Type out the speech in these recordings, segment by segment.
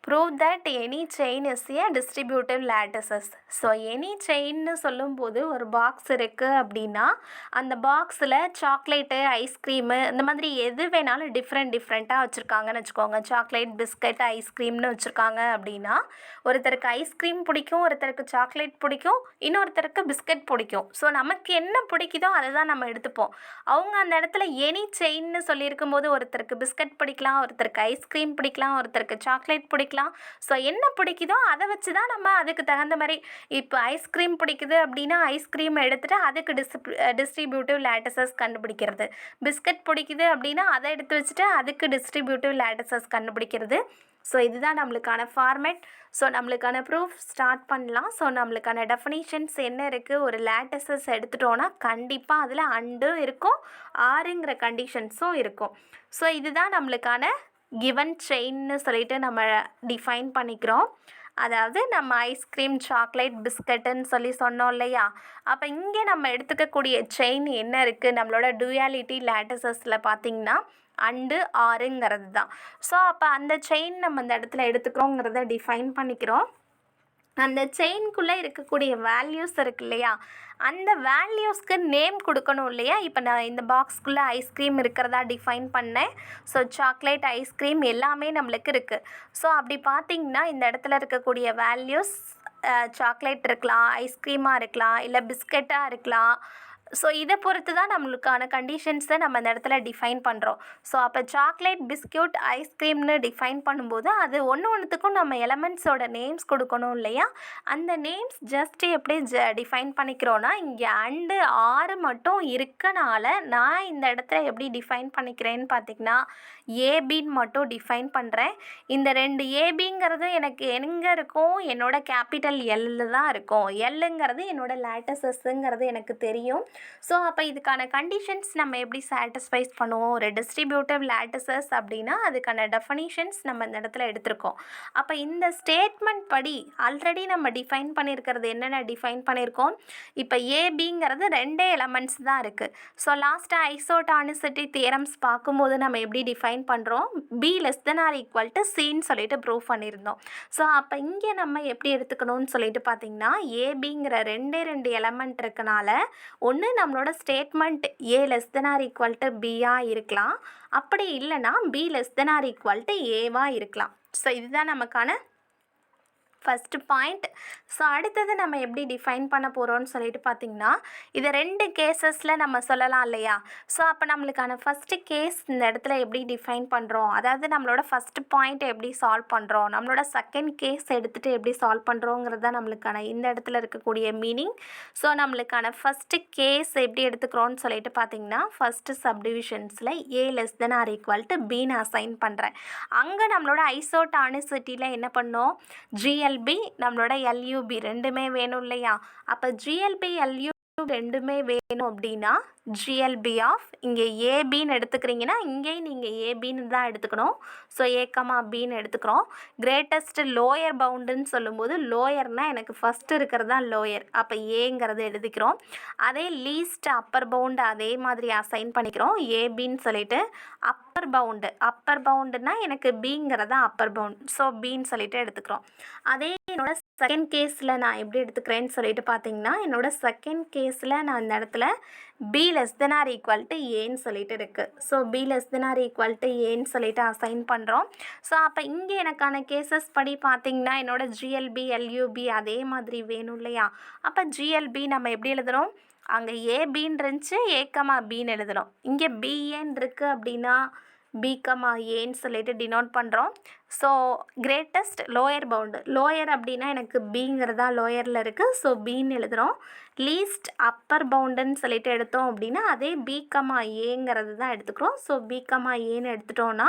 Prove that any chain is a distributive lattices. So any செயின்னு சொல்லும்போது ஒரு box இருக்குது அப்படின்னா அந்த பாக்ஸில் சாக்லேட்டு, ஐஸ்கிரீமு இந்த மாதிரி எது வேணாலும் டிஃப்ரெண்ட்டாக வச்சுருக்காங்கன்னு வச்சுக்கோங்க. சாக்லேட், பிஸ்கட், ஐஸ்கிரீம்னு வச்சுருக்காங்க அப்படின்னா ஒருத்தருக்கு ஐஸ்கிரீம் பிடிக்கும், ஒருத்தருக்கு சாக்லேட் பிடிக்கும், இன்னொருத்தருக்கு பிஸ்கட் பிடிக்கும். ஸோ நமக்கு என்ன பிடிக்குதோ அதை தான் நம்ம எடுத்துப்போம். அவங்க அந்த இடத்துல எனி செயின்னு சொல்லியிருக்கும் போது ஒருத்தருக்கு பிஸ்கட் பிடிக்கலாம், ஒருத்தருக்கு ஐஸ்கிரீம் பிடிக்கலாம், ஒருத்தருக்கு சாக்லேட் பிடிக்கலாம். ஸோ என்ன பிடிக்குதோ அதை வச்சு தான் நம்ம அதுக்கு தகுந்த மாதிரி இப்போ ஐஸ்கிரீம் பிடிக்குது அப்படின்னா ஐஸ்கிரீம் எடுத்துகிட்டு அதுக்கு டிஸ்ட்ரிபியூட்டிவ் லேட்டிசஸ் கண்டுபிடிக்கிறது. பிஸ்கட் பிடிக்குது அப்படின்னா அதை எடுத்து வச்சுட்டு அதுக்கு டிஸ்ட்ரிபியூட்டிவ் லேட்டிசஸ் கண்டுபிடிக்கிறது. ஸோ இதுதான் நம்மளுக்கான ஃபார்மேட். ஸோ நம்மளுக்கான ப்ரூஃப் ஸ்டார்ட் பண்ணலாம். ஸோ நம்மளுக்கான டெஃபினிஷன்ஸ் என்ன இருக்குது, ஒரு லேட்டிசஸ் எடுத்துட்டோன்னா கண்டிப்பாக அதில் அண்டும் இருக்கும், ஆறுங்கிற கண்டிஷன்ஸும் இருக்கும். ஸோ இதுதான் நம்மளுக்கான கிவன் செயின்னு சொல்லிட்டு நம்ம டிஃபைன் பண்ணிக்கிறோம். அதாவது நம்ம ஐஸ்கிரீம், சாக்லேட், பிஸ்கட்டுன்னு சொல்லி சொன்னோம் இல்லையா? அப்போ இங்கே நம்ம எடுத்துக்கக்கூடிய செயின் என்ன இருக்குது, நம்மளோட டுயாலிட்டி லேட்டிசஸில் பார்த்திங்கன்னா அண்டு ஆறுங்கிறது தான். ஸோ அப்போ அந்த செயின் நம்ம இந்த இடத்துல எடுத்துக்கிறோங்கிறத டிஃபைன் பண்ணிக்கிறோம். அந்த செயின்குள்ளே இருக்கக்கூடிய வேல்யூஸ் இருக்கு இல்லையா, அந்த வேல்யூஸ்க்கு நேம் கொடுக்கணும் இல்லையா? இப்போ நான் இந்த பாக்ஸ்குள்ளே ஐஸ்கிரீம் இருக்கிறதா டிஃபைன் பண்ணேன். ஸோ சாக்லேட், ஐஸ்கிரீம் எல்லாமே நம்மளுக்கு இருக்குது. ஸோ அப்படி பார்த்திங்கன்னா இந்த இடத்துல இருக்கக்கூடிய வேல்யூஸ் சாக்லேட் இருக்கலாம், ஐஸ்கிரீமாக இருக்கலாம், இல்லை பிஸ்கட்டாக இருக்கலாம். ஸோ இதை பொறுத்து தான் நம்மளுக்கான கண்டிஷன்ஸை நம்ம இந்த இடத்துல டிஃபைன் பண்ணுறோம். ஸோ அப்போ சாக்லேட், பிஸ்கட், ஐஸ்கிரீம்னு டிஃபைன் பண்ணும்போது அது ஒன்றுத்துக்கும் நம்ம எலமெண்ட்ஸோட நேம்ஸ் கொடுக்கணும் இல்லையா? அந்த நேம்ஸ் ஜஸ்ட் எப்படி டிஃபைன் பண்ணிக்கிறோன்னா இங்கே அண்டு ஆறு மட்டும் இருக்கனால நான் இந்த இடத்துல எப்படி டிஃபைன் பண்ணிக்கிறேன்னு பார்த்திங்கன்னா ஏபின்னு மட்டும் டிஃபைன் பண்ணுறேன். இந்த ரெண்டு ஏபிங்கிறது எனக்கு எங்கே இருக்கும், என்னோட கேபிட்டல் எல்லில் தான் இருக்கும். எல்லுங்கிறது என்னோட லேட்டிசஸ்ங்கிறது எனக்கு தெரியும். ஸோ அப்போ இதுக்கான கண்டிஷன்ஸ் நம்ம எப்படி சாட்டிஸ்ஃபைஸ் பண்ணுவோம், ஒரு டிஸ்ட்ரிபியூட்டிவ் லேட்டிசஸ் அப்படின்னா அதுக்கான டெஃபனிஷன்ஸ் நம்ம இந்த இடத்துல எடுத்திருக்கோம். அப்போ இந்த ஸ்டேட்மெண்ட் படி ஆல்ரெடி நம்ம டிஃபைன் பண்ணியிருக்கிறது என்னென்ன டிஃபைன் பண்ணியிருக்கோம். இப்போ ஏபிங்கிறது ரெண்டே எலமெண்ட்ஸ் தான் இருக்குது. ஸோ லாஸ்ட்டாக ஐசோடானிசிட்டி தியரம்ஸ் பார்க்கும்போது நம்ம எப்படி டிஃபைன் பண்ணுறோம், B less than or equal to சின்னு சொல்லிட்டு ப்ரூவ் பண்ணியிருந்தோம். ஸோ அப்போ இங்கே நம்ம எப்படி எடுத்துக்கணும்னு சொல்லிட்டு பார்த்திங்கன்னா ஏபிங்கிற ரெண்டு எலமெண்ட் இருக்கனால ஒன்று நம்மளோட statement A less than or equal to பியாக இருக்கலாம், அப்படி இல்லைனா B less than or equal to ஏவாக இருக்கலாம். ஸோ இதுதான் நமக்கான ஃபஸ்ட்டு பாயிண்ட். ஸோ அடுத்தது நம்ம எப்படி டிஃபைன் பண்ண போகிறோம்னு சொல்லிட்டு பார்த்திங்கன்னா இதை ரெண்டு கேஸஸில் நம்ம சொல்லலாம் இல்லையா? ஸோ அப்போ நம்மளுக்கான ஃபஸ்ட்டு கேஸ் இந்த இடத்துல எப்படி டிஃபைன் பண்ணுறோம், அதாவது நம்மளோட ஃபஸ்ட்டு பாயிண்ட் எப்படி சால்வ் பண்ணுறோம், நம்மளோட செகண்ட் கேஸ் எடுத்துகிட்டு எப்படி சால்வ் பண்ணுறோங்கிறது தான் நம்மளுக்கான இந்த இடத்துல இருக்கக்கூடிய மீனிங். ஸோ நம்மளுக்கான ஃபஸ்ட்டு கேஸ் எப்படி எடுத்துக்கிறோன்னு சொல்லிட்டு பார்த்திங்கன்னா ஃபஸ்ட்டு சப்டிவிஷன்ஸில் A less than or equal to பின்னு அசைன் பண்ணுறேன். அங்கே நம்மளோட ஐசோடானிசிட்டியில் என்ன பண்ணோம், ஜிஎல்பி நம்மளோட எல்யூபி ரெண்டுமே வேணும் இல்லையா? அப்போ ஜிஎல்பி, எல்யூபி ரெண்டுமே வேணும் அப்படின்னா ஜிஎல்பி ஆஃப் இங்கே ஏபின்னு எடுத்துக்கிறீங்கன்னா இங்கேயும் நீங்கள் ஏபின்னு தான் எடுத்துக்கணும். ஸோ ஏக்கமா பின்னு எடுத்துக்கிறோம். கிரேட்டஸ்ட் லோயர் பவுண்டுன்னு சொல்லும்போது லோயர்னால் எனக்கு ஃபஸ்ட்டு இருக்கிறது தான் லோயர், அப்போ ஏங்கிறது எழுதிக்கிறோம். அதே லீஸ்ட் அப்பர் பவுண்டு அதே மாதிரி அசைன் பண்ணிக்கிறோம் ஏபின்னு சொல்லிட்டு. அப்பர் பவுண்டுனா எனக்கு பிங்கிறதா அப்பர் பவுண்ட், ஸோ பின்னு சொல்லிட்டு எடுத்துக்கிறோம். அதே என்னோட செகண்ட் கேஸில் நான் எப்படி எடுத்துக்கிறேன்னு சொல்லிட்டு பார்த்தீங்கன்னா என்னோட செகண்ட் கேஸில் நான் இந்த இடத்துல P less than or equal to ஏன்னு சொல்லிட்டு இருக்குது. So P less than or equal to ஏன்னு சொல்லிட்டு அசைன் பண்ணுறோம். ஸோ அப்போ இங்கே எனக்கான கேசஸ் படி பார்த்திங்கன்னா என்னோட ஜிஎல்பி, எல்யூபி அதே மாதிரி வேணும் இல்லையா? அப்போ ஜிஎல்பி நம்ம எப்படி எழுதுகிறோம், அங்கே ஏபின்னு இருந்துச்சு, ஏக்கமா பின்னு எழுதுகிறோம். இங்கே பிஏன்னு இருக்குது அப்படின்னா பிகமா ஏன்னு சொல்லிட்டு டினோட் பண்ணுறோம். So greatest lower pound, lower அப்படின்னா எனக்கு பிங்கிறதா லோயரில் இருக்குது, ஸோ பின்னு எழுதுகிறோம். லீஸ்ட் அப்பர் பவுண்டுன்னு சொல்லிட்டு எடுத்தோம் அப்படின்னா அதே பிகமா ஏங்கிறது தான் எடுத்துக்கிறோம். ஸோ பிகமா ஏன்னு எடுத்துட்டோன்னா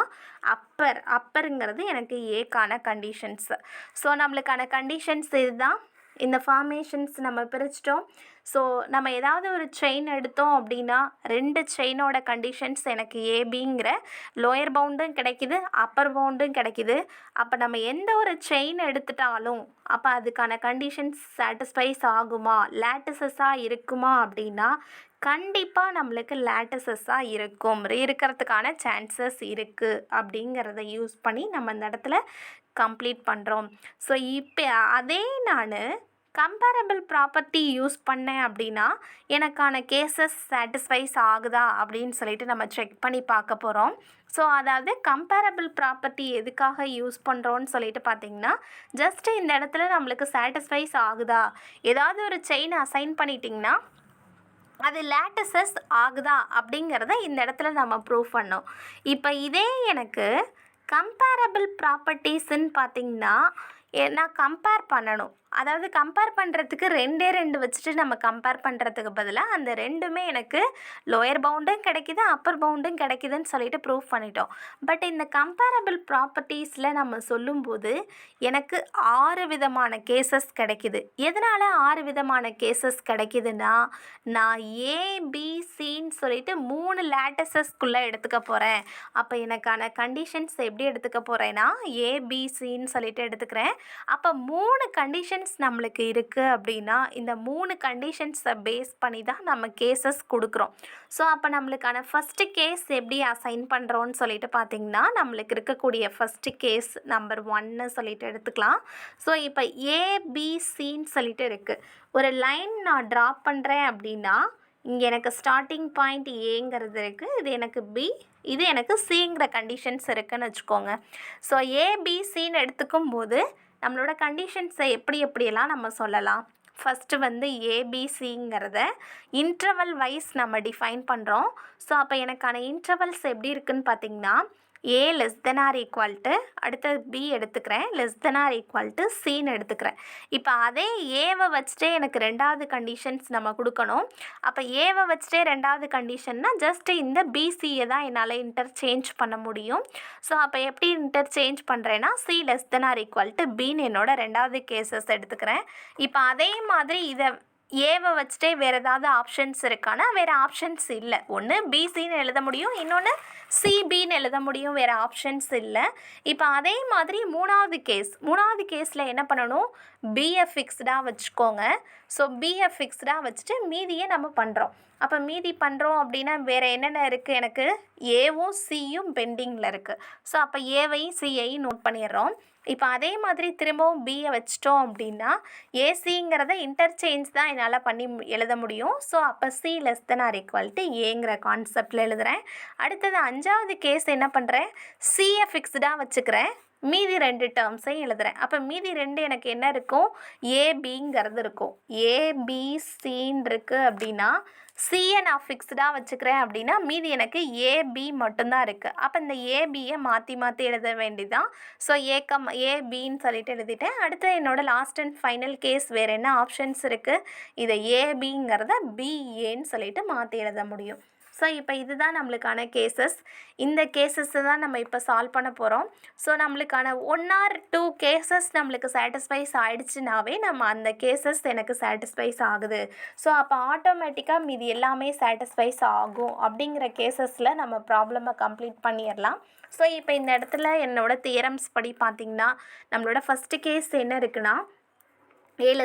அப்பருங்கிறது எனக்கு ஏக்கான கண்டிஷன்ஸு. ஸோ நம்மளுக்கான கண்டிஷன்ஸ் இதுதான். இந்த ஃபார்மேஷன்ஸ் நம்ம பிரிச்சிட்டோம். ஸோ நம்ம ஏதாவது ஒரு செயின் எடுத்தோம் அப்படின்னா ரெண்டு செயினோட கண்டிஷன்ஸ் எனக்கு ஏபிங்கிற லோயர் பவுண்டும் கிடைக்கிது, அப்பர் பவுண்டும் கிடைக்கிது. அப்போ நம்ம எந்த ஒரு செயின் எடுத்துட்டாலும் அப்போ அதுக்கான கண்டிஷன்ஸ் சாட்டிஸ்ஃபைஸ் ஆகுமா, லேட்டிசஸாக இருக்குமா அப்படின்னா கண்டிப்பாக நம்மளுக்கு லேட்டிசஸாக இருக்கிறதுக்கான சான்சஸ் இருக்குது அப்படிங்கிறத யூஸ் பண்ணி நம்ம இந்த இடத்துல கம்ப்ளீட் பண்ணுறோம். ஸோ இப்போ அதே நான் கம்பேரபிள் ப்ராப்பர்ட்டி யூஸ் பண்ணேன் அப்படின்னா எனக்கான கேசஸ் சாட்டிஸ்ஃபைஸ் ஆகுதா அப்படின்னு சொல்லிட்டு நம்ம செக் பண்ணி பார்க்க போகிறோம். ஸோ அதாவது கம்பேரபிள் ப்ராப்பர்ட்டி எதுக்காக யூஸ் பண்ணுறோன்னு சொல்லிட்டு பார்த்தீங்கன்னா, ஜஸ்ட்டு இந்த இடத்துல நம்மளுக்கு சாட்டிஸ்ஃபைஸ் ஆகுதா, ஏதாவது ஒரு செயின் அசைன் பண்ணிட்டிங்கன்னா அது லேட்டிசஸ் ஆகுதா அப்படிங்கிறத இந்த இடத்துல நம்ம ப்ரூவ் பண்ணோம். இப்போ இதே எனக்கு கம்பேரபிள் ப்ராப்பர்ட்டிஸ்ன்னு பார்த்தீங்கன்னா நான் கம்பேர் பண்ணணும். அதாவது கம்பேர் பண்ணுறதுக்கு 2 வச்சுட்டு நம்ம கம்பேர் பண்ணுறதுக்கு பதிலாக அந்த 2மே எனக்கு லோயர் பவுண்டும் கிடைக்கிது, அப்பர் பவுண்டும் கிடைக்குதுன்னு சொல்லிட்டு ப்ரூவ் பண்ணிட்டோம். பட் இந்த கம்பேரபிள் ப்ராப்பர்ட்டிஸில் நம்ம சொல்லும்போது எனக்கு 6 விதமான கேசஸ் கிடைக்கிது. எதனால் 6 விதமான கேசஸ் கிடைக்கிதுன்னா, நான் ஏபிசின்னு சொல்லிட்டு 3 லேட்டிசஸ்க்குள்ளே எடுத்துக்க போகிறேன். அப்போ எனக்கான கண்டிஷன்ஸ் எப்படி எடுத்துக்க போகிறேன்னா, ஏபிசின்னு சொல்லிட்டு எடுத்துக்கிறேன். அப்போ 3 கண்டிஷன்ஸ் நம்மளுக்கு இருக்குது அப்படின்னா இந்த 3 கண்டிஷன்ஸை பேஸ் பண்ணி தான் நம்ம கேசஸ் கொடுக்குறோம். ஸோ அப்போ நம்மளுக்கான ஃபஸ்ட்டு கேஸ் எப்படி அசைன் பண்ணுறோன்னு சொல்லிட்டு பார்த்திங்கன்னா, நம்மளுக்கு இருக்கக்கூடிய ஃபஸ்ட்டு கேஸ் நம்பர் 1 சொல்லிட்டு எடுத்துக்கலாம். ஸோ இப்போ ஏபிசின்னு சொல்லிட்டு இருக்குது. ஒரு லைன் நான் ட்ரா பண்ணுறேன் அப்படின்னா இங்கே எனக்கு ஸ்டார்டிங் பாயிண்ட் ஏங்கிறது இருக்குது, இது எனக்கு பி, இது எனக்கு சிங்கிற கண்டிஷன்ஸ் இருக்குதுன்னு வச்சுக்கோங்க. ஸோ ஏபிசின்னு எடுத்துக்கும் போது நம்மளோட கண்டிஷன்ஸை எப்படியெல்லாம் நம்ம சொல்லலாம். ஃபஸ்ட்டு ஏபிசிங்கிறத இன்டர்வல் வைஸ் நம்ம டிஃபைன் பண்ணுறோம். ஸோ அப்போ எனக்கான இன்டர்வல்ஸ் எப்படி இருக்குதுன்னு பார்த்திங்கன்னா, A <= அடுத்தது B எடுத்துக்கிறேன், <= Cன்னு எடுத்துக்கிறேன். இப்போ அதே ஏவை வச்சுட்டே எனக்கு 2வது கண்டிஷன்ஸ் நம்ம கொடுக்கணும். அப்போ ஏவை வச்சுட்டே 2வது கண்டிஷன்னா ஜஸ்ட்டு இந்த பிசியை தான் என்னால் இன்டர்சேஞ்ச் பண்ண முடியும். ஸோ அப்போ எப்படி இன்டர்சேஞ்ச் பண்ணுறேன்னா C <= Bன்னு என்னோட 2வது கேசஸ் எடுத்துக்கிறேன். இப்போ அதே மாதிரி இதை ஏவை வச்சுட்டே வேறு ஏதாவது ஆப்ஷன்ஸ் இருக்கானா, வேறு ஆப்ஷன்ஸ் இல்லை. ஒன்று பிசின்னு எழுத முடியும், இன்னொன்று சிபின்னு எழுத முடியும், வேறு ஆப்ஷன்ஸ் இல்லை. இப்போ அதே மாதிரி மூணாவது கேஸில் என்ன பண்ணணும், பியை ஃபிக்ஸ்டாக வச்சுக்கோங்க. ஸோ பியை ஃபிக்ஸ்டாக வச்சுட்டு மீதியை நம்ம பண்ணுறோம். அப்போ மீதி பண்ணுறோம் அப்படின்னா வேறு என்னென்ன இருக்குது, எனக்கு ஏவும் சியும் பெண்டிங்கில் இருக்குது. ஸோ அப்போ ஏவையும் சியையும் நோட் பண்ணிடுறோம். இப்போ அதே மாதிரி திரும்பவும் பியை வச்சிட்டோம் அப்படின்னா ஏசிங்கிறத இன்டர்சேஞ்ச் தான் என்னால் பண்ணி எழுத முடியும். ஸோ அப்போ C <= ஏங்கிற கான்செப்டில் எழுதுகிறேன். அடுத்தது 5வது கேஸ் என்ன பண்ணுறேன், சியை ஃபிக்ஸ்டாக வச்சுக்கிறேன், மீதி 2 டேர்ம்ஸையும் எழுதுகிறேன். அப்போ மீதி 2 எனக்கு என்ன இருக்கும், ஏபிங்கிறது இருக்கும். ஏபிசின்னு இருக்குது அப்படின்னா சியை நான் ஃபிக்ஸ்டாக வச்சுக்கிறேன் அப்படின்னா மீதி எனக்கு ஏபி மட்டும்தான் இருக்குது. அப்போ இந்த ஏபியை மாற்றி எழுத வேண்டியதான். ஸோ ஏபின்னு சொல்லிட்டு எழுதிட்டேன். அடுத்து என்னோடய லாஸ்ட் அண்ட் ஃபைனல் கேஸ் வேறு என்ன ஆப்ஷன்ஸ் இருக்குது, இதை ஏபிங்கிறத பிஏன்னு சொல்லிட்டு மாற்றி எழுத முடியும். ஸோ இப்போ இதுதான் நம்மளுக்கான கேசஸ். இந்த கேசஸை தான் நம்ம இப்போ சால்வ் பண்ண போகிறோம். ஸோ நம்மளுக்கான 1 or 2 கேசஸ் நம்மளுக்கு சாட்டிஸ்ஃபைஸ் ஆகிடுச்சுனாவே நம்ம அந்த கேசஸ் எனக்கு சாட்டிஸ்ஃபைஸ் ஆகுது, ஸோ அப்போ ஆட்டோமேட்டிக்காக மீதி எல்லாமே சாட்டிஸ்ஃபைஸ் ஆகும் அப்படிங்கிற கேசஸில் நம்ம ப்ராப்ளமை கம்ப்ளீட் பண்ணிடலாம். ஸோ இப்போ இந்த இடத்துல என்னோடய தியரம்ஸ் படி பார்த்திங்கன்னா நம்மளோட ஃபஸ்ட்டு கேஸ் என்ன இருக்குன்னா, A <=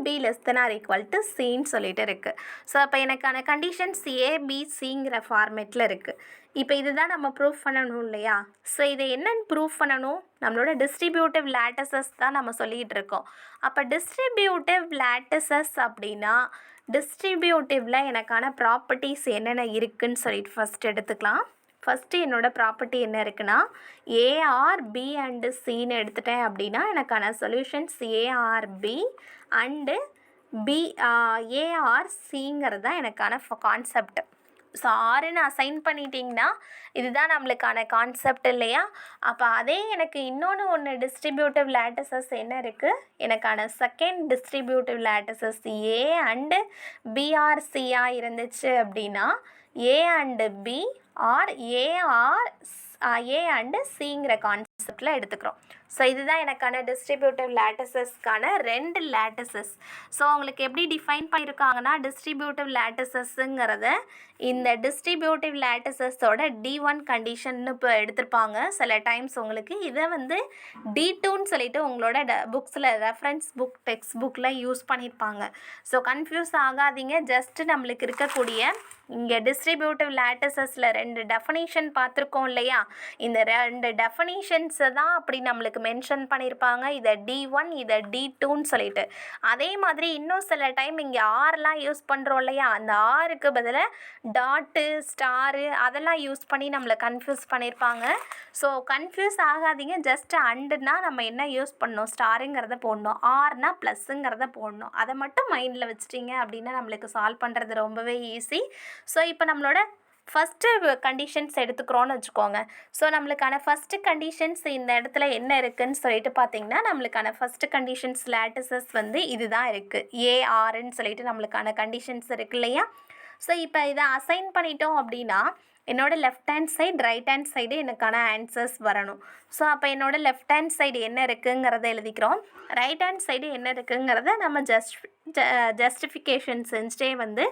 B <= Cன்னு சொல்லிட்டு இருக்குது. ஸோ அப்போ எனக்கான கண்டிஷன்ஸ் ஏபிசிங்கிற ஃபார்மேட்டில் இருக்குது. இப்போ இதுதான் நம்ம ப்ரூஃப் பண்ணணும் இல்லையா. ஸோ இதை என்னென்னு ப்ரூஃப் பண்ணணும், நம்மளோட டிஸ்ட்ரிபியூட்டிவ் லேட்டிசஸ் தான் நம்ம சொல்லிகிட்டு இருக்கோம். அப்போ டிஸ்ட்ரிபியூட்டிவ் லேட்டிசஸ் அப்படின்னா டிஸ்ட்ரிபியூட்டிவில் எனக்கான ப்ராப்பர்ட்டிஸ் என்னென்ன இருக்குதுன்னு சொல்லிட்டு ஃபஸ்ட் எடுத்துக்கலாம். ஃபஸ்ட்டு என்னோடய ப்ராப்பர்ட்டி என்ன இருக்குன்னா, ஏஆர் பி அண்டு சின்னு எடுத்துட்டேன் அப்படின்னா எனக்கான சொல்யூஷன்ஸ் ஏஆர்பி அண்டு ஏஆர்சிங்கிறது தான் எனக்கான கான்செப்ட். ஸோ ஆறுன்னு அசைன் பண்ணிட்டிங்கன்னா இதுதான் நம்மளுக்கான கான்செப்ட் இல்லையா. அப்போ அதே எனக்கு இன்னொன்று டிஸ்ட்ரிபியூட்டிவ் லேட்டிசஸ் என்ன இருக்குது, எனக்கான second distributive lattices A and பிஆர்சியாக இருந்துச்சு அப்படின்னா A and B or A and சிங்கிற கான்செப்ட் கான்செப்டில் எடுத்துக்கிறோம். ஸோ இதுதான் எனக்கான டிஸ்ட்ரிபியூட்டிவ் லேட்டிசஸ்க்கான 2 லேட்டிசஸ். ஸோ உங்களுக்கு எப்படி டிஃபைன் பண்ணியிருக்காங்கன்னா, டிஸ்ட்ரிபியூட்டிவ் லேட்டிசஸ்ங்கிறத இந்த டிஸ்ட்ரிபியூட்டிவ் லேட்டிசஸோட D1 கண்டிஷன்னு இப்போ எடுத்திருப்பாங்க. சில டைம்ஸ் உங்களுக்கு இதை வந்து D2ன்னு சொல்லிட்டு உங்களோட புக்ஸில் ரெஃபரன்ஸ் புக் டெக்ஸ்ட் புக்கில் யூஸ் பண்ணியிருப்பாங்க. ஸோ கன்ஃபியூஸ் ஆகாதீங்க. ஜஸ்ட்டு நம்மளுக்கு இருக்கக்கூடிய இங்கே டிஸ்ட்ரிபியூட்டிவ் லேட்டிசஸில் 2 டெஃபனிஷன் பார்த்துருக்கோம் இல்லையா? இந்த 2 டெஃபனிஷன்ஸை தான் அப்படி நம்மளுக்கு மென்ஷன் பண்ணியிருப்பாங்க. இதை D1 இதை D2ன்னு சொல்லிட்டு. அதே மாதிரி இன்னும் சில டைம் இங்கே ஆர்லாம் யூஸ் பண்ணுறோம் இல்லையா? அந்த ஆருக்கு பதிலாக டாட்டு ஸ்டாரு அதெல்லாம் யூஸ் பண்ணி நம்மளை கன்ஃபியூஸ் பண்ணியிருப்பாங்க. ஸோ கன்ஃபியூஸ் ஆகாதீங்க. ஜஸ்ட் அண்டுனா நம்ம என்ன யூஸ் பண்ணணும், ஸ்டாருங்கிறத போடணும், ஆர்னா ப்ளஸ்ஸுங்கிறத போடணும். அதை மட்டும் மைண்டில் வச்சுட்டிங்க அப்படின்னா நம்மளுக்கு சால்வ் பண்ணுறது ரொம்பவே ஈஸி. ஸோ இப்போ நம்மளோட ஃபஸ்ட்டு கண்டிஷன்ஸ் எடுத்துக்கிறோன்னு வச்சுக்கோங்க. ஸோ நம்மளுக்கான ஃபஸ்ட்டு கண்டிஷன்ஸ் இந்த இடத்துல என்ன இருக்குதுன்னு சொல்லிட்டு பார்த்தீங்கன்னா, நம்மளுக்கான ஃபஸ்ட்டு கண்டிஷன்ஸ் லேட்டிசஸ் வந்து இது தான் இருக்குது. ஏஆர்ன்னு சொல்லிட்டு நம்மளுக்கான கண்டிஷன்ஸ் இருக்கு இல்லையா? ஸோ இப்போ இதை அசைன் பண்ணிட்டோம் அப்படின்னா என்னோடய left hand side right hand side எனக்கான ஆன்சர்ஸ் வரணும். ஸோ அப்போ என்னோடய லெஃப்ட் ஹேண்ட் சைடு என்ன இருக்குங்கிறத எழுதிக்கிறோம். ரைட் ஹேண்ட் சைடு என்ன இருக்குங்கிறத நம்ம ஜஸ்டிஃபிகேஷன் செஞ்சுட்டே வந்து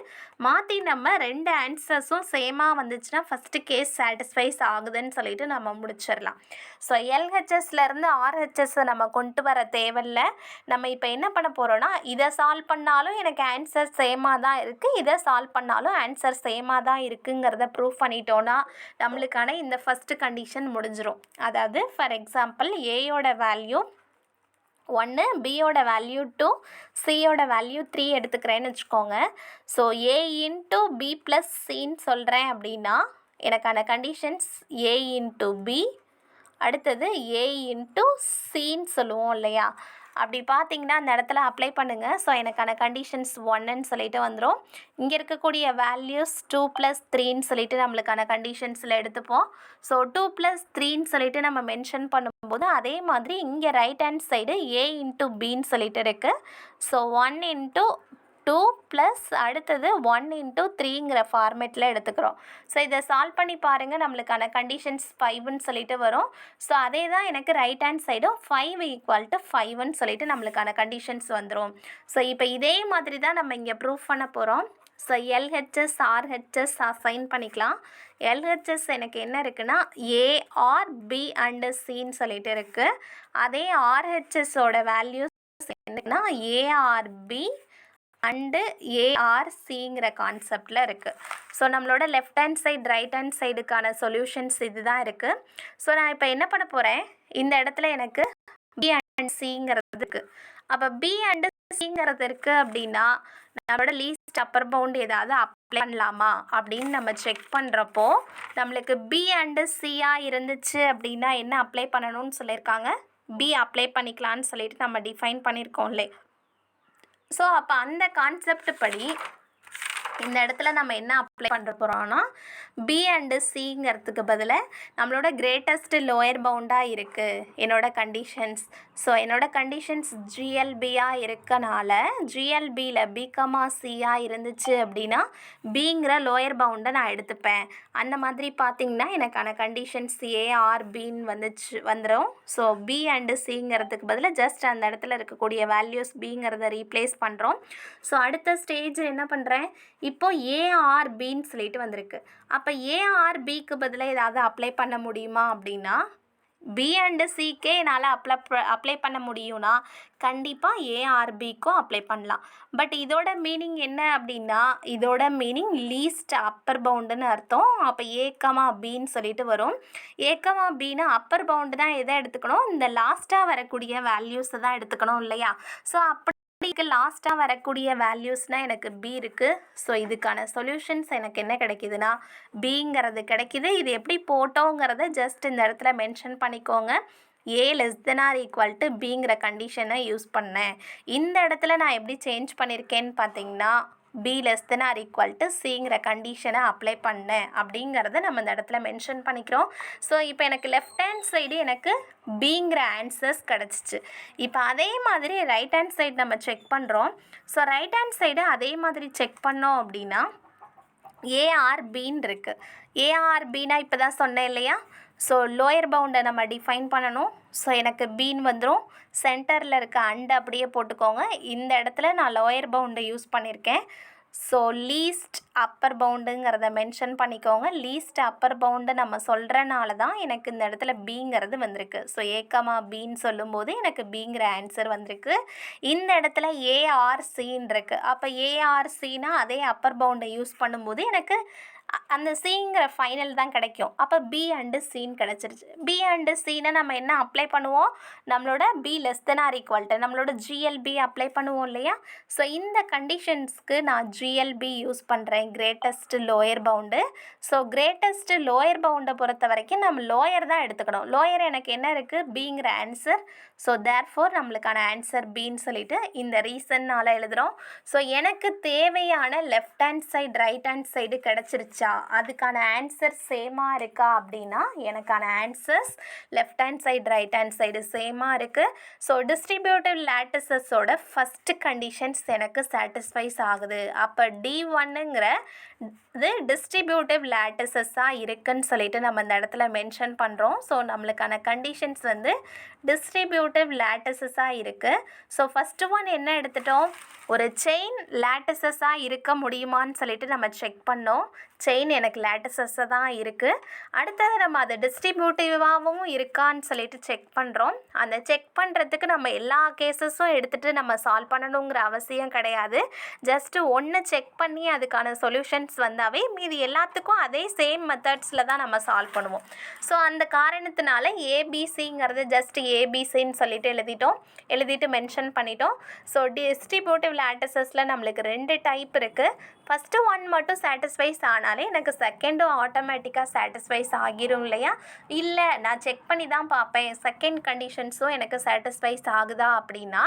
மாற்றி நம்ம 2 ஆன்சர்ஸும் சேமாக வந்துச்சுன்னா ஃபஸ்ட்டு கேஸ் சாட்டிஸ்ஃபைஸ் ஆகுதுன்னு சொல்லிட்டு நம்ம முடிச்சிடலாம். ஸோ எல்ஹெச்எஸ்லேருந்து ஆர்ஹெச்எஸ்ஸை நம்ம கொண்டு வர தேவையில்லை. நம்ம இப்போ என்ன பண்ண போகிறோன்னா, இதை சால்வ் பண்ணாலும் எனக்கு ஆன்சர் சேமாக தான் இருக்குது, இதை சால்வ் பண்ணாலும் ஆன்சர் சேமாக தான் இருக்குங்கிறத ப்ரூவ் பண்ணிட்டோன்னா நம்மளுக்கான இந்த ஃபஸ்ட்டு கண்டிஷன் முடிஞ்சிடும். அதாவது ஃபார் எக்ஸாம்பிள் ஏயோட வேல்யூ 1, பியோட வேல்யூ 2, சியோட வேல்யூ 3 எடுத்துக்கிறேன்னு வச்சுக்கோங்க. So A into B plus சின்னு சொல்கிறேன் அப்படின்னா எனக்கான கண்டிஷன்ஸ் ஏ இன்ட்டு பி, அடுத்தது ஏ இன்ட்டு சின்னு சொல்லுவோம் இல்லையா? அப்படி பார்த்தீங்கன்னா அந்த இடத்துல அப்ளை பண்ணுங்கள். ஸோ எனக்கான கண்டிஷன்ஸ் 1ன்னு சொல்லிட்டு வந்துடும். இங்கே இருக்கக்கூடிய வேல்யூஸ் 2 + 3ன்னு சொல்லிட்டு நம்மளுக்கான கண்டிஷன்ஸில் எடுத்துப்போம். ஸோ 2 + 3ன்னு சொல்லிட்டு நம்ம மென்ஷன் பண்ணும்போது அதே மாதிரி இங்கே right hand side A into பின்னு சொல்லிட்டு இருக்குது. ஸோ 1 × 2 ப்ளஸ் அடுத்தது 1 × 3ங்கிற ஃபார்மேட்டில் எடுத்துக்கிறோம். ஸோ இதை சால்வ் பண்ணி பாருங்கள். நம்மளுக்கான கண்டிஷன்ஸ் 5ன்னு சொல்லிட்டு வரும். ஸோ அதே தான் எனக்கு ரைட் ஹேண்ட் சைடும் 5 = 5ன்னு சொல்லிட்டு நம்மளுக்கான கண்டிஷன்ஸ் வந்துடும். ஸோ இப்போ இதே மாதிரி தான் நம்ம இங்கே ப்ரூஃப் பண்ண போகிறோம். ஸோ எல்ஹெச்எஸ் ஆர்ஹெச்எஸ் அசைன் பண்ணிக்கலாம். எல்ஹெச்எஸ் எனக்கு என்ன இருக்குன்னா ஏஆர் பி அண்டு சின்னு சொல்லிட்டு இருக்குது. அதே ஆர்ஹெச்எஸோட வேல்யூஸ் என்னன்னா ஏஆர்பி அண்டு ஏஆர்சிங்கிற கான்செப்டில் இருக்குது. ஸோ நம்மளோட left hand side right hand சைடுக்கான சொல்யூஷன்ஸ் இது தான் இருக்குது. ஸோ நான் இப்போ என்ன பண்ண போகிறேன், இந்த இடத்துல எனக்கு பி அண்ட் சிங்கிறது இருக்குது. அப்போ பி அண்டு சிங்கிறது இருக்குது அப்படின்னா நம்மளோட லீஸ்ட் அப்பர் பவுண்ட் ஏதாவது அப்ளை பண்ணலாமா அப்படின்னு நம்ம செக் பண்ணுறப்போ நம்மளுக்கு பி அண்டு சியாக இருந்துச்சு அப்படின்னா என்ன அப்ளை பண்ணணும்னு சொல்லியிருக்காங்க, பி அப்ளை பண்ணிக்கலான்னு சொல்லிட்டு நம்ம டிஃபைன் பண்ணியிருக்கோம்லே. ஸோ அப்போ அந்த கான்செப்ட் படி இந்த இடத்துல நம்ம என்ன அப்ளை பண்ணுற போகிறோம்னா பி அண்டு சிங்கிறதுக்கு பதிலாக நம்மளோட கிரேட்டஸ்ட் லோயர் பவுண்டாக இருக்குது என்னோட கண்டிஷன்ஸ். ஸோ என்னோட கண்டிஷன்ஸ் ஜிஎல்பியாக இருக்கனால ஜிஎல்பியில் பி, சியாக இருந்துச்சு அப்படின்னா பிங்கிற லோயர் பவுண்டை நான் எடுத்துப்பேன். அந்த மாதிரி பார்த்திங்கன்னா எனக்கான கண்டிஷன்ஸ் ஏஆர்பின்னு வந்துடும். ஸோ பி அண்டு சிங்கிறதுக்கு பதிலாக ஜஸ்ட் அந்த இடத்துல இருக்கக்கூடிய வேல்யூஸ் பிங்கிறத ரீப்ளேஸ் பண்ணுறோம். ஸோ அடுத்த ஸ்டேஜ் என்ன பண்ணுறேன், இப்போது ஏஆர்பின்னு சொல்லிட்டு வந்திருக்கு. அப்போ ஏஆர்பிக்கு பதிலாக ஏதாவது அப்ளை பண்ண முடியுமா அப்படின்னா பி அண்டு சிக்கே என்னால் அப்ளை பண்ண முடியும்னா கண்டிப்பாக ஏஆர்பிக்கும் அப்ளை பண்ணலாம். பட் இதோட மீனிங் என்ன அப்படின்னா இதோட மீனிங் லீஸ்ட் அப்பர் பவுண்டுன்னு அர்த்தம். அப்போ ஏ, பின்னு சொல்லிட்டு வரும். ஏ, பின்னு அப்பர் பவுண்டு தான் எதை எடுத்துக்கணும், இந்த லாஸ்ட்டாக வரக்கூடிய வேல்யூஸை தான் எடுத்துக்கணும் இல்லையா? ஸோ அப்படி லாஸ்ட்டாக வரக்கூடிய வேல்யூஸ்னால் எனக்கு பி இருக்குது. ஸோ இதுக்கான சொல்யூஷன்ஸ் எனக்கு என்ன கிடைக்குதுன்னா பிங்கிறது கிடைக்கிது. இது எப்படி போட்டோங்கிறத ஜஸ்ட் இந்த இடத்துல மென்ஷன் பண்ணிக்கோங்க. ஏ <= பிங்கிற கண்டிஷனை யூஸ் பண்ணேன். இந்த இடத்துல நான் எப்படி சேஞ்ச் பண்ணியிருக்கேன்னு பார்த்தீங்கன்னா பி <= சிங்கிற கண்டிஷனை அப்ளை பண்ணேன் அப்படிங்கிறத நம்ம இந்த இடத்துல மென்ஷன் பண்ணிக்கிறோம். ஸோ இப்போ எனக்கு லெஃப்ட் ஹேண்ட் சைடு எனக்கு பிங்கிற ஆன்சர்ஸ் கிடச்சிச்சு. இப்போ அதே மாதிரி ரைட் ஹேண்ட் சைடு நம்ம செக் பண்ணுறோம். ஸோ ரைட் ஹேண்ட் சைடு அதே மாதிரி செக் பண்ணோம் அப்படின்னா ஏஆர்பின்னு இருக்குது. ஏஆர்பின்னா இப்போ தான் சொன்னேன் இல்லையா? ஸோ லோயர் பவுண்டை நம்ம டிஃபைன் பண்ணணும். ஸோ எனக்கு பீன் வந்துடும். சென்டரில் இருக்க அண்டை அப்படியே போட்டுக்கோங்க. இந்த இடத்துல நான் லோயர் பவுண்டை யூஸ் பண்ணியிருக்கேன். ஸோ லீஸ்ட் அப்பர் பவுண்டுங்கிறத மென்ஷன் பண்ணிக்கோங்க. லீஸ்ட் அப்பர் பவுண்டு நம்ம சொல்கிறனால தான் எனக்கு இந்த இடத்துல பிங்கிறது வந்திருக்கு. ஸோ ஏக்கமா பின்னு சொல்லும்போது எனக்கு பிங்கிற ஆன்சர் வந்திருக்கு. இந்த இடத்துல ஏஆர்சின்னு இருக்குது. அப்போ ஏஆர்சினா அதே அப்பர் பவுண்டை யூஸ் பண்ணும்போது எனக்கு அந்த சிங்கிற ஃபைனல் தான் கிடைக்கும். அப்போ பி அண்டு சின்னு கிடச்சிருச்சு. பி அண்டு சின்னா நம்ம என்ன அப்ளை பண்ணுவோம்? நம்மளோட B less than or equal to நம்மளோட ஜிஎல்பி அப்ளை பண்ணுவோம் இல்லையா? ஸோ இந்த கண்டிஷன்ஸ்க்கு நான் ஜிஎல்பி யூஸ் பண்ணுறேன், greatest lower bound. So greatest lower பவுண்டை பொறுத்த வரைக்கும் நம்ம லோயர் தான் எடுத்துக்கணும். லோயர் எனக்கு என்ன இருக்குது? பிங்கிற ஆன்சர். ஸோ தேர்ஃபோர் நம்மளுக்கான ஆன்சர் பின்னு சொல்லிட்டு இந்த ரீசன்னால் எழுதுகிறோம். ஸோ எனக்கு தேவையான left hand side right hand side கிடச்சிருச்சா? அதுக்கான ஆன்சர் சேமாக இருக்கா அப்படின்னா எனக்கான answers left hand side right hand side சேமாக இருக்குது. ஸோ டிஸ்ட்ரிபியூட்டிவ் லேட்டிசஸோட ஃபஸ்ட்டு கண்டிஷன்ஸ் எனக்கு சாட்டிஸ்ஃபைஸ் ஆகுது. அப்போ D1ங்கிற இது டிஸ்ட்ரிபியூட்டிவ் லேட்டிசஸாக இருக்குன்னு சொல்லிட்டு நம்ம இந்த இடத்துல மென்ஷன் பண்ணுறோம். ஸோ நம்மளுக்கான கண்டிஷன்ஸ் வந்து டிஸ்ட்ரிபியூட்டிவ் லேட்டிசஸாக இருக்குது. ஸோ ஃபஸ்ட்டு ஒன் என்ன எடுத்துட்டோம்? ஒரு செயின் லேட்டிசஸாக இருக்க முடியுமான்னு சொல்லிட்டு நம்ம செக் பண்ணோம். செயின் எனக்கு லேட்டிசஸாக தான் இருக்குது. அடுத்தது நம்ம அதை டிஸ்ட்ரிபியூட்டிவாகவும் இருக்கான்னு சொல்லிட்டு செக் பண்ணுறோம். அந்த செக் பண்ணுறதுக்கு நம்ம எல்லா கேஸஸும் எடுத்துகிட்டு நம்ம சால்வ் பண்ணணுங்கிற அவசியம் கிடையாது. ஜஸ்ட்டு ஒன்று செக் பண்ணி அதுக்கான சொல்யூஷன்ஸ் வந்தாவே மீதி எல்லாத்துக்கும் அதே சேம் மெத்தட்ஸில் தான் நம்ம சால்வ் பண்ணுவோம். ஸோ அந்த காரணத்தினால ஏபிசிங்கிறது ஜஸ்ட் ஏபிசின்னு சொல்லிட்டு எழுதிட்டு மென்ஷன் பண்ணிட்டோம். ஸோ டிஸ்ட்ரிபியூட்டிவ் லேட்டிசஸில் நம்மளுக்கு 2 டைப் இருக்குது. ஃபஸ்ட்டு ஒன் மட்டும் சாட்டிஸ்ஃபைஸ் ஆனாலே எனக்கு செகண்டும் ஆட்டோமேட்டிக்காக சாட்டிஸ்ஃபைஸ் ஆகிரும் இல்லையா? இல்லை நான் செக் பண்ணி தான் பார்ப்பேன், செகண்ட் கண்டிஷன்ஸும் எனக்கு சாட்டிஸ்ஃபைஸ் ஆகுதா அப்படின்னா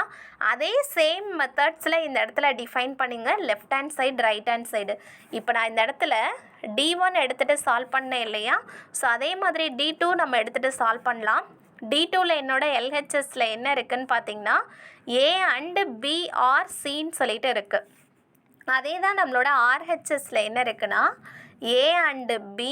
அதே சேம் மெத்தட்ஸில் இந்த இடத்துல டிஃபைன் பண்ணிங்க left hand side right hand side. இப்போ நான் இந்த இடத்துல D1 எடுத்துகிட்டு சால்வ் பண்ணேன் இல்லையா? ஸோ அதே மாதிரி D2 நம்ம எடுத்துகிட்டு சால்வ் பண்ணலாம். D2ல் என்னோட LHSல என்ன இருக்குதுன்னு பார்த்தீங்கன்னா A அண்டு B ஆர் சின்னு சொல்லிட்டு இருக்குது. அதே தான் நம்மளோட RHSல என்ன இருக்குன்னா A and B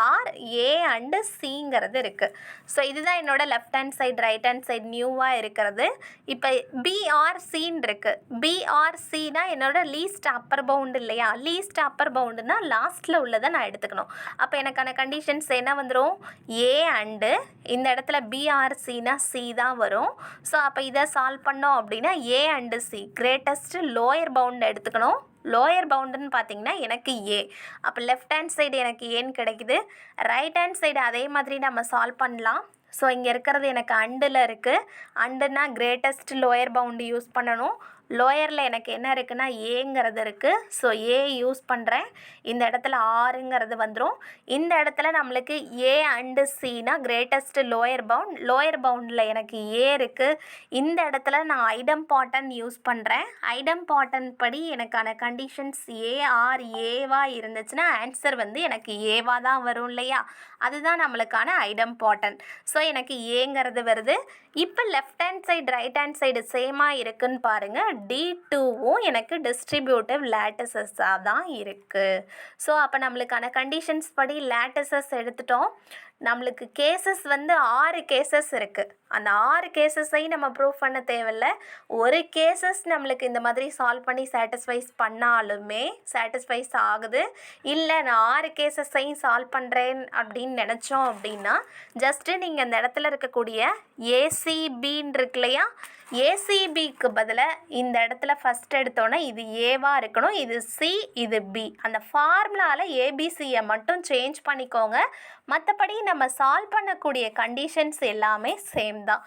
or A and சிங்கிறது இருக்குது. ஸோ இதுதான் என்னோட left hand side right hand side நியூவாக இருக்கிறது. இப்போ பிஆர்சின்னு இருக்குது. பிஆர்சினா என்னோட லீஸ்ட் அப்பர் பவுண்டு இல்லையா? லீஸ்ட் அப்பர் பவுண்டுனா லாஸ்ட்டில் உள்ளதை நான் எடுத்துக்கணும். அப்போ எனக்கான கண்டிஷன்ஸ் என்ன வந்துடும்? ஏ அண்டு இந்த இடத்துல பிஆர்சினா சி தான் வரும். ஸோ அப்போ இதை சால்வ் பண்ணோம் அப்படின்னா A and C greatest lower pound எடுத்துக்கணும். லோயர் பவுண்டுன்னு பார்த்தீங்கன்னா எனக்கு ஏ. அப்போ லெஃப்ட் ஹேண்ட் சைடு எனக்கு ஏன்னு கிடைக்குது. ரைட் ஹேண்ட் சைடு அதே மாதிரி நம்ம சால்வ் பண்ணலாம். ஸோ இங்கே இருக்கிறது எனக்கு அண்டில் இருக்குது. அண்டுனா கிரேட்டஸ்ட் லோயர் பவுண்டு யூஸ் பண்ணணும். லோயரில் எனக்கு என்ன இருக்குன்னா ஏங்கிறது இருக்குது. ஸோ ஏ யூஸ் பண்ணுறேன். இந்த இடத்துல ஆறுங்கிறது வந்துடும். இந்த இடத்துல நம்மளுக்கு ஏ அண்டு சினா கிரேட்டஸ்ட் லோயர் பவுண்டில் எனக்கு ஏ இருக்குது. இந்த இடத்துல நான் ஐடம்பார்ட்டன் யூஸ் பண்ணுறேன். ஐடம்பார்ட்டன் படி எனக்கான கண்டிஷன்ஸ் ஏஆர் ஏவாக இருந்துச்சுன்னா ஆன்சர் வந்து எனக்கு ஏவாக தான் வரும் இல்லையா? அதுதான் நம்மளுக்கான ஐடம்பார்ட்டன். ஸோ எனக்கு ஏங்கிறது வருது. இப்போ left hand side right hand side சேமாக இருக்குன்னு பாருங்கள். D2வும் எனக்கு டிஸ்ட்ரிபியூட்டிவ் லேட்டிசஸாக தான் இருக்குது. ஸோ அப்போ நம்மளுக்கான கண்டிஷன்ஸ் படி லேட்டிசஸ் எடுத்துட்டோம். நம்மளுக்கு கேசஸ் வந்து 6 கேசஸ் இருக்குது. அந்த 6 கேசஸையும் நம்ம ப்ரூவ் பண்ண தேவையில்ல. ஒரு கேசஸ் நம்மளுக்கு இந்த மாதிரி சால்வ் பண்ணி சாட்டிஸ்ஃபைஸ் பண்ணாலுமே சாட்டிஸ்ஃபைஸ் ஆகுது. இல்லை நான் 6 கேசஸையும் சால்வ் பண்ணுறேன் அப்படின்னு நினச்சோம் அப்படின்னா ஜஸ்ட்டு நீங்கள் அந்த இடத்துல இருக்கக்கூடிய ஏசிபின்னு இருக்கு இல்லையா? ஏசிபிக்கு பதிலாக இந்த இடத்துல ஃபஸ்ட் எடுத்தோன்னே இது ஏவாக இருக்கணும், இது சி, இது பி. அந்த ஃபார்முலாவில் ஏபிசியை மட்டும் சேஞ்ச் பண்ணிக்கோங்க. மற்றபடி நம்ம சால்வ் பண்ணக்கூடிய கண்டிஷன்ஸ் எல்லாமே சேம் தான்.